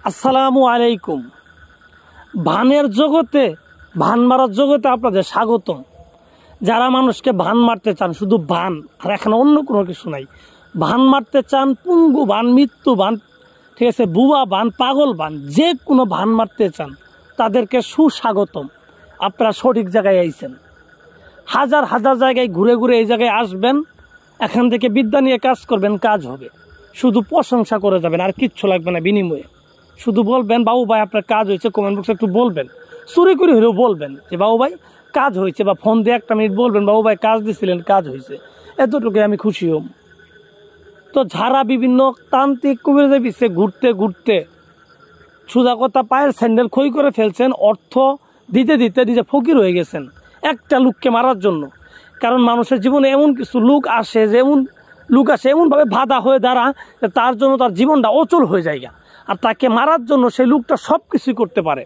আসসালামু আলাইকুম। ভানের জগতে, ভান মারার জগতে আপনাদের স্বাগতম। যারা মানুষকে ভান মারতে চান, শুধু ভান, আর এখানে অন্য কোনো কিছু নাই। ভান মারতে চান, পুঙ্গু ভান, মৃত্যু ভান, ঠিক আছে, বুয়া ভান, পাগল ভান, যে কোনো ভান মারতে চান তাদেরকে সুস্বাগতম। আপনারা সঠিক জায়গায় আইছেন। হাজার হাজার জায়গায় ঘুরে ঘুরে এই জায়গায় আসবেন, এখান থেকে বিদ্যা নিয়ে কাজ করবেন, কাজ হবে। শুধু প্রশংসা করে যাবেন, আর কিচ্ছু লাগবে না বিনিময়ে। শুধু বলবেন বাবু ভাই আপনার কাজ হয়েছে, কমেন্ট বক্সে একটু বলবেন, চুরি করে হলেও বলবেন যে বাবু ভাই কাজ হয়েছে, বা ফোন দিয়ে 1 মিনিট বলবেন বাবু ভাই কাজ দিছিলেন, কাজ হয়েছে। এতটুকু আমি খুশি হম। তো যারা বিভিন্ন তান্ত্রিক কবিরাজের পিছে ঘুরতে ঘুরতে সুজা কথা পায়ের স্যান্ডেল ক্ষয় করে ফেলছেন, অর্থ দিতে দিতে নিজে ফকির হয়ে গেছেন একটা লোককে মারার জন্য। কারণ মানুষের জীবনে এমন কিছু লোক আসে, এমনভাবে বাধা হয়ে দাঁড়া যে তার জন্য তার জীবনটা অচল হয়ে যায়, আর তাকে মারার জন্য সেই লোকটা সব কিছুই করতে পারে।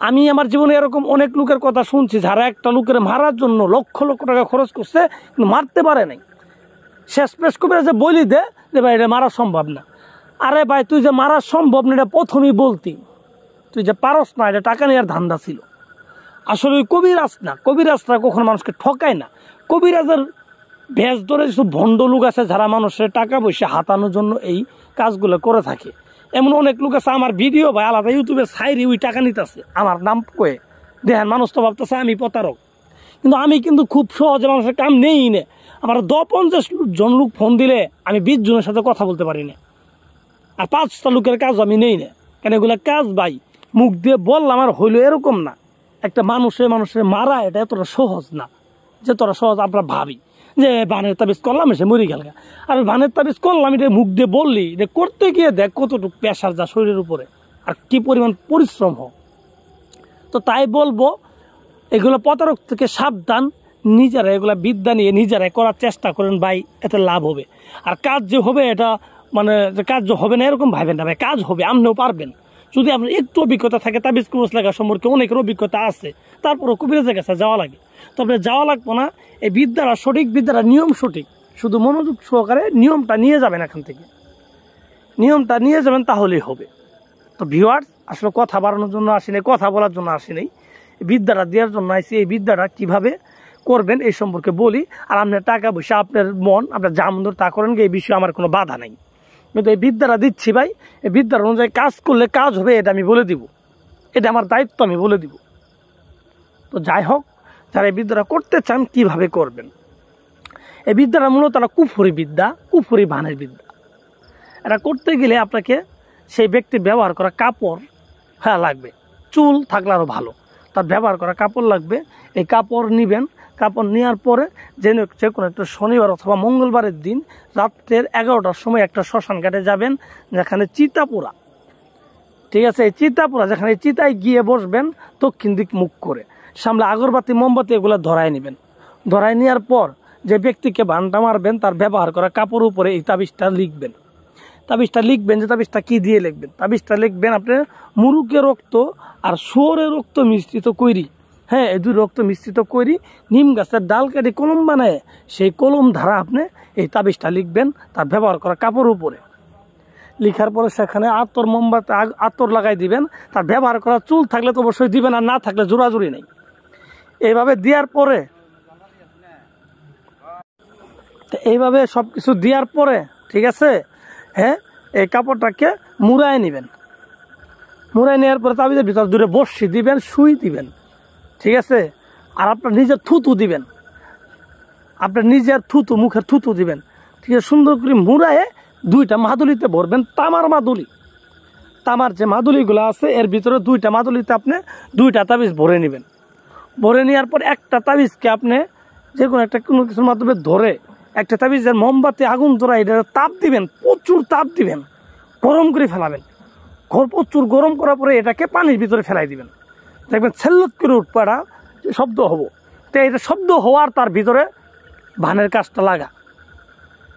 আমি আমার জীবনে এরকম অনেক লোকের কথা শুনছি, যারা একটা লোকের মারার জন্য লক্ষ লক্ষ টাকা খরচ করছে, কিন্তু মারতে পারে নাই। শেষ পেশ কবিরা যে বলি দে যে ভাই এটা মারা সম্ভব না। আরে ভাই তুই যে মারা সম্ভব না এটা প্রথমেই বলতি, তুই যে পারস না, এটা টাকা নেওয়ার ধান্দা ছিল। আসলে ওই কবিরাজরা কখনো মানুষকে ঠকায় না। কবিরাজের ভেষ ধরে কিছু ভণ্ড লোক আছে, যারা মানুষের টাকা পয়সা হাতানোর জন্য এই কাজগুলো করে থাকে। এমন অনেক লোক আছে, আমার ভিডিও ভাই আলাদা ইউটিউবে ছাইরি ওই টাকা নিতেছে আমার নাম কয়ে। দেখেন মানুষ তো ভাবতেছে আমি প্রতারক, কিন্তু আমি কিন্তু খুব সহজে মানুষের কাম নেই নে। আমার 10-50 জন লোক ফোন দিলে আমি 20 জনের সাথে কথা বলতে পারি না, আর 5টা লোকের কাজ আমি নেই না। কেন এগুলো কাজ ভাই মুখ দিয়ে বললাম আর হইলো এরকম না। একটা মানুষের মারা এটা এতটা সহজ না, যে তোরা সহজ আমরা ভাবি যে বানের তাবিজ করলাম এসে মরি গেল। আর বানের তাবিজ করলাম এটা মুখ দিয়ে বললি, এটা করতে গিয়ে দেখ কতটুকু প্রেশার যা শরীরের উপরে, আর কি পরিমাণ পরিশ্রম হোক। তো তাই বলবো এগুলো প্রতারক থেকে সাবধান। নিজেরা এগুলা বিদ্যা নিয়ে নিজেরাই করার চেষ্টা করেন ভাই, এতে লাভ হবে। আর কাজ যে হবে এটা মানে কাজ যে হবে না এরকম ভাবেন না ভাই, কাজ হবে, আপনিও পারবেন। যদি আপনার একটু অভিজ্ঞতা থাকে, তাবিজ কবজ লাগা সম্পর্কে অনেকের অভিজ্ঞতা আছে, তারপরও কবিরাজের কাছে যাওয়া লাগে। তবে যাওয়া লাগবো না, এই বিদ্যাটা সঠিক, বিদ্যাটা নিয়ম সঠিক। শুধু মনোযোগ সহকারে নিয়মটা নিয়ে যাবেন, এখান থেকে নিয়মটা নিয়ে যাবেন, তাহলেই হবে। তো ভিউয়ার্স, আসলে কথা বাড়ানোর জন্য আসিনি, কথা বলার জন্য আসিনি, বিদ্যাটা দেওয়ার জন্য আসি। এই বিদ্যাটা কিভাবে করবেন এই সম্পর্কে বলি। আর আপনার টাকা পয়সা, আপনার মন, আপনার যা মন তা করেন, এই বিষয়ে আমার কোনো বাধা নেই। কিন্তু এই বিদ্যাটা দিচ্ছি ভাই, এই বিদ্যার অনুযায়ী কাজ করলে কাজ হবে, এটা আমি বলে দিব, এটা আমার দায়িত্ব, আমি বলে দিব। তো যাই হোক, যারা এই বিদ্যাটা করতে চান কিভাবে করবেন। এই বিদ্যাটা মূলত কুফরি বিদ্যা, কুফরি ভানের বিদ্যা। এটা করতে গেলে আপনাকে সেই ব্যক্তি ব্যবহার করা কাপড় লাগবে। চুল থাকলে আরও ভালো, তার ব্যবহার করা কাপড় লাগবে। এই কাপড় নেবেন, কাপড় নেওয়ার পরে যে কোনো একটা শনিবার অথবা মঙ্গলবারের দিন রাত্রের 11টার সময় একটা শ্মশান ঘাটে যাবেন, যেখানে চিতা পোড়া, ঠিক আছে, এই চিতা পোড়া, যেখানে চিতায় গিয়ে বসবেন দক্ষিণ দিক মুখ করে, সামনে আগরবাতি মোমবাতি এগুলো ধরায় নেবেন। ধরায় নেওয়ার পর যে ব্যক্তিকে বানটা মারবেন তার ব্যবহার করা কাপড়ের উপরে এই তাবিজটা লিখবেন। যে তাবিজটা কি দিয়ে লিখবেন, তাবিজটা লিখবেন আপনার মুরুকের রক্ত আর শুয়োরের রক্ত মিশ্রিত করি। হ্যাঁ, এই 2 রক্ত মিশ্রিত করি নিম গাছের ডাল কেটে কলম বানায়, সেই কলম ধারা আপনি এই তাবিজটা লিখবেন তার ব্যবহার করা কাপড়ের উপরে। লিখার পরে সেখানে আতর মোমবাতি আতর লাগাই দিবেন। তার ব্যবহার করা চুল থাকলে তো অবশ্যই দিবেন, আর না থাকলে জোরাজুরি নেই। এইভাবে দেওয়ার পরে, এইভাবে সব কিছু দেওয়ার পরে, ঠিক আছে, হ্যাঁ, এই কাপড়টাকে মুড়ায় নেবেন। মুড়ায় নেওয়ার পরে তাবিজের ভিতর দূরে বসি দিবেন, সুই দিবেন, ঠিক আছে। আর আপনার নিজের থুতু দিবেন, আপনার নিজের থুতু, মুখের থুতু দিবেন, ঠিক আছে। সুন্দর করে মুড়ায় 2টা মাদুলিতে ভরবেন, তামার মাদুলি। তামার যে মাদুলিগুলো আছে এর ভিতরে 2টা মাদুলিতে আপনি 2টা তাবিজ ভরে নেবেন। ভরে নেওয়ার পর একটা তাবিজকে আপনি যে কোনো একটা কোনো কিছুর মাধ্যমে ধরে, একটা তাবিজের মোমবাতি আগুন ধরা এটা তাপ দিবেন, প্রচুর তাপ দিবেন, গরম করে ফেলাবেন। প্রচুর গরম করার পরে এটাকে পানির ভিতরে ফেলাই দিবেন, দেখবেন ছেল্লত করে উঠপাড়া শব্দ হবো। তো এটা শব্দ হওয়ার তার ভিতরে ভানের কাজটা লাগা,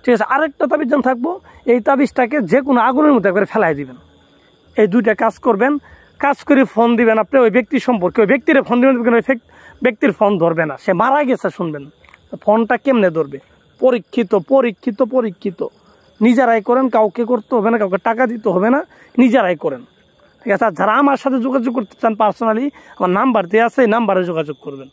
ঠিক আছে। আরেকটা তাবিজ থাকবো, এই তাবিজটাকে যে কোনো আগুনের মধ্যে একবারে ফেলাই দিবেন। এই 2টা কাজ করবেন। কাজ করে ফোন দিবেন আপনি ওই ব্যক্তির সম্পর্কে, ওই ব্যক্তির ফোন দিবেন, ওই ব্যক্তির ফোন ধরবে না, সে মারা গেছে শুনবেন। ফোনটা কেমনে ধরবে, পরীক্ষিত নিজেরাই করেন, কাউকে করতে হবে না, কাউকে টাকা দিতে হবে না, নিজেরাই করেন। ঠিক আছে। আর যারা আমার সাথে যোগাযোগ করতে চান পার্সোনালি, আমার নাম্বার দেওয়া আছে, এই নাম্বারে যোগাযোগ করবেন।